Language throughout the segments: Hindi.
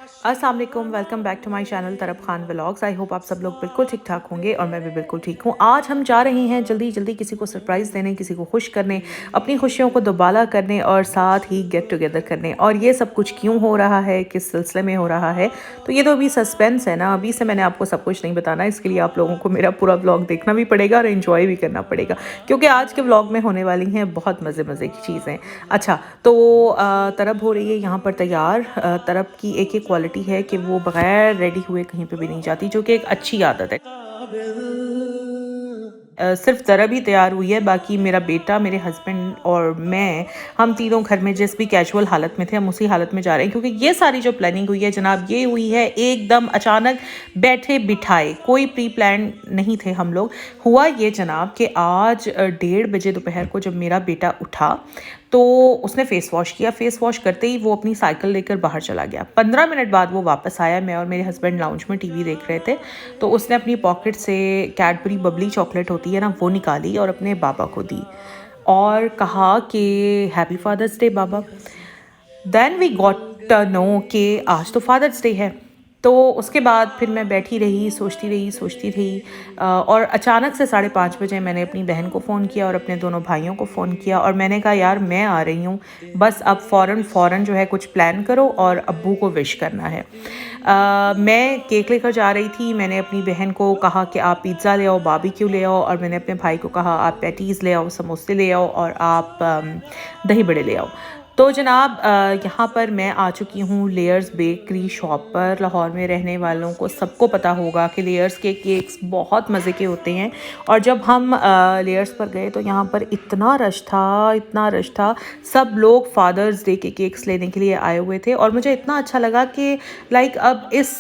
अस्सलाम वालेकुम, welcome back to my channel तरफ खान व्लॉग्स। आई होप आप सब लोग बिल्कुल ठीक ठाक होंगे और मैं भी बिल्कुल ठीक हूँ। आज हम जा रहे हैं जल्दी जल्दी किसी को सरप्राइज़ देने, किसी को खुश करने, अपनी खुशियों को दोबाला करने और साथ ही गेट टुगेदर करने। और ये सब कुछ क्यों हो रहा है, किस सिलसिले में हो रहा है, तो ये तो अभी सस्पेंस है ना। अभी से मैंने आपको सब कुछ नहीं बताना, इसके लिए आप लोगों को मेरा पूरा व्लॉग देखना भी पड़ेगा और एंजॉय भी करना पड़ेगा, क्योंकि आज के व्लॉग में होने वाली हैं बहुत मज़े मज़े की चीज़ें। अच्छा, तो तरब हो रही है यहाँ पर तैयार। तरब की एक क्वालिटी है कि वो बगैर रेडी हुए कहीं पे भी नहीं जाती, जो कि एक अच्छी आदत है। सिर्फ तरब ही तैयार हुई है, बाकी मेरा बेटा, मेरे हस्बैंड और मैं, हम तीनों घर में जिस भी कैजुअल हालत में थे हम उसी हालत में जा रहे हैं, क्योंकि ये सारी जो प्लानिंग हुई है जनाब, ये हुई है एकदम अचानक, बैठे बिठाए, कोई प्री प्लान नहीं थे हम लोग। हुआ ये जनाब कि आज 1:30 बजे दोपहर को जब मेरा बेटा उठा तो उसने फ़ेस वॉश किया। फ़ेस वॉश करते ही वो अपनी साइकिल लेकर बाहर चला गया। 15 मिनट बाद वो वापस आया। मैं और मेरे हस्बैंड लाउंज में टीवी देख रहे थे, तो उसने अपनी पॉकेट से कैडबरी बबली चॉकलेट होती है ना, वो निकाली और अपने बाबा को दी और कहा कि हैप्पी फादर्स डे बाबा। Then we got to know कि आज तो फादर्स डे है। तो उसके बाद फिर मैं बैठी रही, सोचती रही और अचानक से 5:30 बजे मैंने अपनी बहन को फ़ोन किया और अपने दोनों भाइयों को फ़ोन किया और मैंने कहा यार मैं आ रही हूँ, बस अब फ़ौरन जो है कुछ प्लान करो और अब्बू को विश करना है। मैं केक लेकर जा रही थी। मैंने अपनी बहन को कहा कि आप पिज़्ज़ा ले आओ, बारबेक्यू ले आओ, और मैंने अपने भाई को कहा आप पैटीज़ ले आओ, समोसे ले आओ और आप दही बड़े ले आओ। तो जनाब यहाँ पर मैं आ चुकी हूँ लेयर्स बेकरी शॉप पर। लाहौर में रहने वालों को सबको पता होगा कि लेयर्स के केक्स बहुत मज़े के होते हैं। और जब हम लेयर्स पर गए तो यहाँ पर इतना रश था, सब लोग फादर्स डे के केक्स लेने के लिए आए हुए थे। और मुझे इतना अच्छा लगा कि लाइक अब इस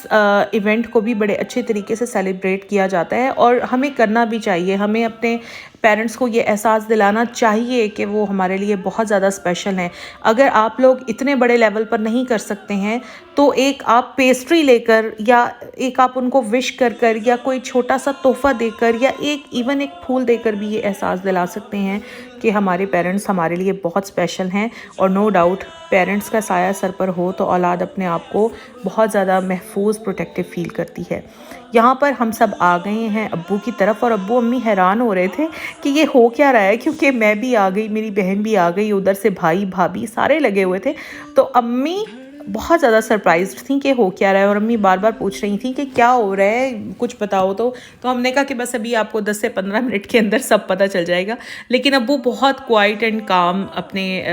इवेंट को भी बड़े अच्छे तरीके से सेलिब्रेट किया जाता है और हमें करना भी चाहिए। हमें अपने पेरेंट्स को ये एहसास दिलाना चाहिए कि वो हमारे लिए बहुत ज़्यादा स्पेशल हैं। अगर आप लोग इतने बड़े लेवल पर नहीं कर सकते हैं तो एक आप पेस्ट्री लेकर या एक आप उनको विश कर या कोई छोटा सा तोहफ़ा देकर या एक फूल देकर भी ये एहसास दिला सकते हैं कि हमारे पेरेंट्स हमारे लिए बहुत स्पेशल हैं। और नो डाउट पेरेंट्स का साया सर पर हो तो औलाद अपने आप को बहुत ज़्यादा महफूज प्रोटेक्टिव फील करती है। यहाँ पर हम सब आ गए हैं अब्बू की तरफ और अब्बू अम्मी हैरान हो रहे थे कि ये हो क्या रहा है, क्योंकि मैं भी आ गई, मेरी बहन भी आ गई, उधर से भाई भाभी सारे लगे हुए थे। तो अम्मी बहुत ज़्यादा सरप्राइज्ड थी कि हो क्या रहा है और अम्मी बार बार पूछ रही थी कि क्या हो रहा है, कुछ बताओ। तो हमने कहा कि बस अभी आपको 10 से 15 मिनट के अंदर सब पता चल जाएगा। लेकिन अब्बू बहुत क्वाइट एंड काम अपने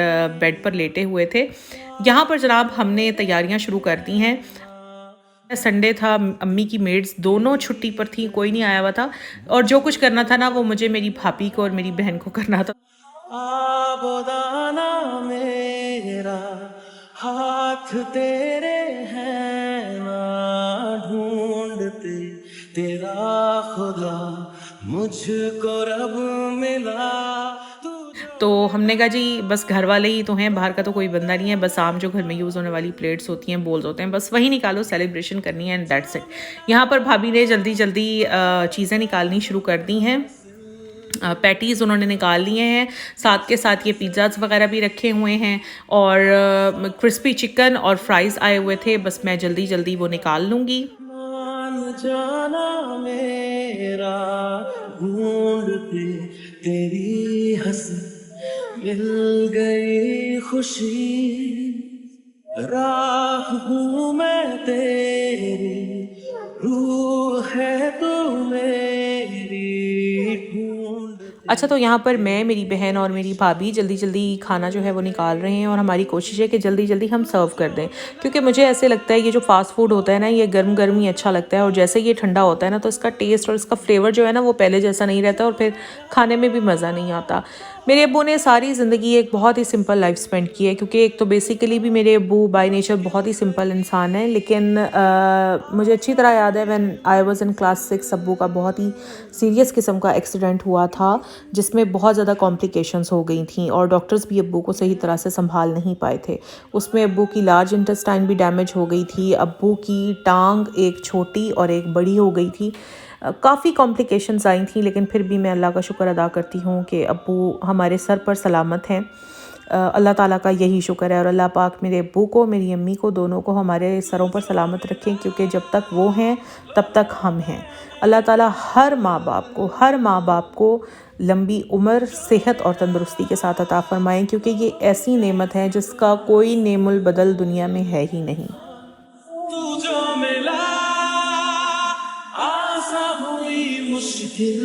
बेड पर लेटे हुए थे। यहाँ पर जनाब हमने तैयारियाँ शुरू कर दी हैं। संडे था, अम्मी की मेड्स दोनों छुट्टी पर थी, कोई नहीं आया हुआ था और जो कुछ करना था ना वो मुझे, मेरी भाभी को और मेरी बहन को करना था। आबोदाना मेरा हाथ तेरे हैं ना ढूंढते, तेरा खुदा मुझको रब मिला। तो हमने कहा जी बस घर वाले ही तो हैं, बाहर का तो कोई बंदा नहीं है, बस आम जो घर में यूज़ होने वाली प्लेट्स होती हैं, बोल्स होते हैं, बस वही निकालो, सेलिब्रेशन करनी है एंड दैट्स इट। यहाँ पर भाभी ने जल्दी जल्दी चीज़ें निकालनी शुरू कर दी हैं। पैटीज़ उन्होंने निकाल लिए हैं, साथ के साथ ये पिज़्ज़ाज़ वगैरह भी रखे हुए हैं और क्रिस्पी चिकन और फ्राइज़ आए हुए थे। बस मैं जल्दी जल्दी वो निकाल लूँगी। जाना मेरा ढूंढते तेरी हंसी मिल गई खुशी, राह हूँ मैं तेरी, रूह है तू मेरी ढूंढ। अच्छा, तो यहाँ पर मैं, मेरी बहन और मेरी भाभी जल्दी जल्दी खाना जो है वो निकाल रहे हैं और हमारी कोशिश है कि जल्दी जल्दी हम सर्व कर दें, क्योंकि मुझे ऐसे लगता है ये जो फास्ट फूड होता है ना, ये गर्म गर्म ही अच्छा लगता है और जैसे ये ठंडा होता है ना तो इसका टेस्ट और इसका फ्लेवर जो है ना वो पहले जैसा नहीं रहता और फिर खाने में भी मज़ा नहीं आता। मेरे अब्बू ने सारी ज़िंदगी एक बहुत ही सिंपल लाइफ स्पेंड की है, क्योंकि एक तो बेसिकली भी मेरे अब्बू बाय नेचर बहुत ही सिंपल इंसान है। लेकिन मुझे अच्छी तरह याद है when I was in class 6 अब्बू का बहुत ही सीरियस किस्म का एक्सीडेंट हुआ था, जिसमें बहुत ज़्यादा कॉम्प्लिकेशंस हो गई थी और डॉक्टर्स भी अब्बू को सही तरह से संभाल नहीं पाए थे। उसमें अब्बू की लार्ज इंटेस्टाइन भी डैमेज हो गई थी, अब्बू की टांग एक छोटी और एक बड़ी हो गई थी। काफ़ी कॉम्प्लिकेशंस आई थी, लेकिन फिर भी मैं अल्लाह का शुक्र अदा करती हूँ कि अब्बू हमारे सर पर सलामत हैं। अल्लाह ताला का यही शुक्र है। और अल्लाह पाक मेरे अब्बू को, मेरी अम्मी को, दोनों को हमारे सरों पर सलामत रखें, क्योंकि जब तक वो हैं तब तक हम हैं। अल्लाह ताला हर माँ बाप को लंबी उम्र, सेहत और तंदुरुस्ती के साथ अता फ़रमाएँ, क्योंकि ये ऐसी नेमत है जिसका कोई नेमुल बदल दुनिया में है ही नहीं। तू जो मिला आसा हुई मुश्किल।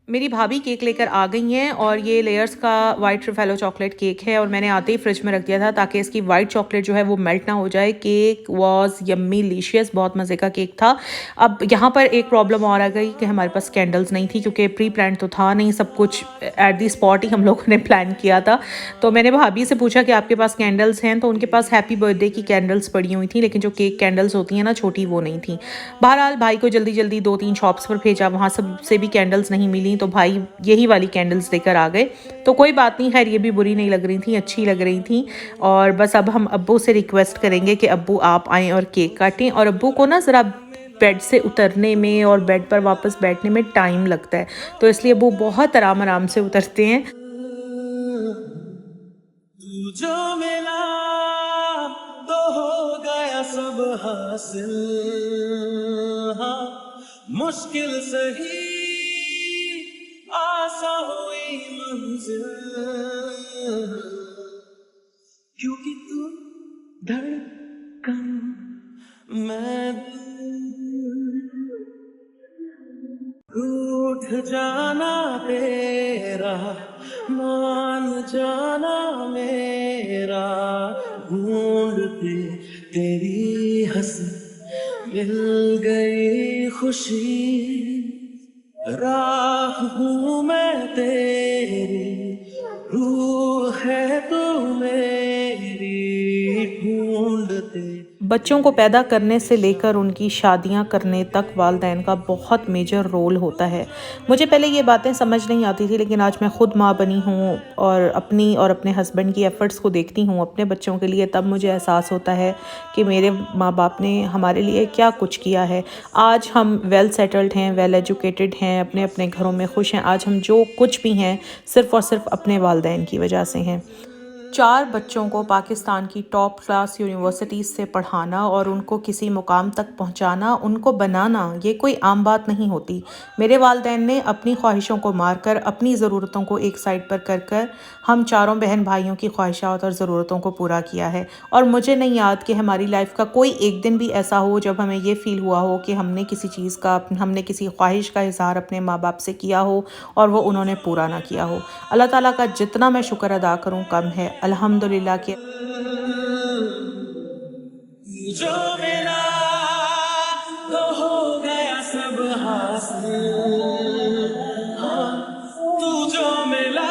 मेरी भाभी केक लेकर आ गई हैं और ये लेयर्स का वाइट ट्रफेलो चॉकलेट केक है और मैंने आते ही फ्रिज में रख दिया था ताकि इसकी वाइट चॉकलेट जो है वो मेल्ट ना हो जाए। केक वाज यम्मी लिशियस, बहुत मज़े का केक था। अब यहाँ पर एक प्रॉब्लम और आ गई कि हमारे पास कैंडल्स नहीं थी, क्योंकि प्री प्लान तो था नहीं, सब कुछ एट दी स्पॉट ही हम लोगों ने प्लान किया था। तो मैंने भाभी से पूछा कि आपके पास कैंडल्स हैं, तो उनके पास हैप्पी बर्थडे की कैंडल्स पड़ी हुई थी, लेकिन जो केक कैंडल्स होती हैं ना छोटी, वो नहीं थी। बहरहाल भाई को जल्दी जल्दी 2-3 शॉप्स पर भेजा, वहाँ सब से भी कैंडल्स नहीं मिली, तो भाई यही वाली कैंडल्स लेकर आ गए। तो कोई बात नहीं, खैर ये भी बुरी नहीं लग रही थी, अच्छी लग रही थी। और बस अब हम अब्बू से रिक्वेस्ट करेंगे कि अब्बू आप आएँ और केक काटें। और अब्बू को ना ज़रा बेड से उतरने में और बेड पर वापस बैठने में टाइम लगता है, तो इसलिए अब्बू बहुत आराम आराम से उतरते हैं। जो मिला तो हो गया सब हासिल, हाँ मुश्किल सही आसा हुई मंजिल, क्योंकि तू धड़कन मैं रूठ जाना तेरा, मान जाना मेरा, ढूंढते तेरी हंसी मिल गई खुशी, राह हूँ मैं तेरी, रूह है तू मेरी, ढूंढते। बच्चों को पैदा करने से लेकर उनकी शादियां करने तक वालिदैन का बहुत मेजर रोल होता है। मुझे पहले ये बातें समझ नहीं आती थी, लेकिन आज मैं ख़ुद माँ बनी हूँ और अपनी और अपने हस्बैंड की एफ़र्ट्स को देखती हूँ अपने बच्चों के लिए, तब मुझे एहसास होता है कि मेरे माँ बाप ने हमारे लिए क्या कुछ किया है। आज हम वेल सेटल्ड हैं, वेल एजुकेटेड हैं, अपने अपने घरों में खुश हैं। आज हम जो कुछ भी हैं सिर्फ़ और सिर्फ अपने वालिदैन की वजह से हैं। 4 बच्चों को पाकिस्तान की टॉप क्लास यूनिवर्सिटीज़ से पढ़ाना और उनको किसी मुकाम तक पहुंचाना, उनको बनाना, ये कोई आम बात नहीं होती। मेरे वालिदैन ने अपनी ख्वाहिशों को मारकर, अपनी ज़रूरतों को एक साइड पर कर कर हम चारों बहन भाइयों की ख्वाहिशात और ज़रूरतों को पूरा किया है। और मुझे नहीं याद कि हमारी लाइफ का कोई एक दिन भी ऐसा हो जब हमें ये फ़ील हुआ हो कि हमने किसी चीज़ का, हमने किसी ख्वाहिश का इज़हार अपने माँ बाप से किया हो और वो उन्होंने पूरा ना किया हो। अल्लाह ताला का जितना मैं शुक्र अदा करूँ कम है, अल्हम्दुलिल्लाह के। जो मिला तो हो गया सब हासिल, हाँ तू जो मिला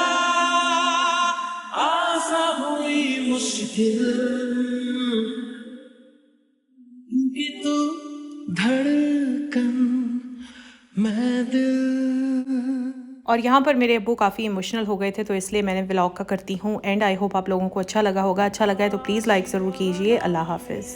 आसा हुई मुश्किल, कि तू धड़कन मैं दिल। और यहाँ पर मेरे अब्बू काफ़ी इमोशनल हो गए थे, तो इसलिए मैंने व्लॉग का करती हूँ एंड। आई होप आप लोगों को अच्छा लगा होगा। अच्छा लगा है तो प्लीज़ लाइक ज़रूर कीजिए। अल्लाह हाफ़िज़।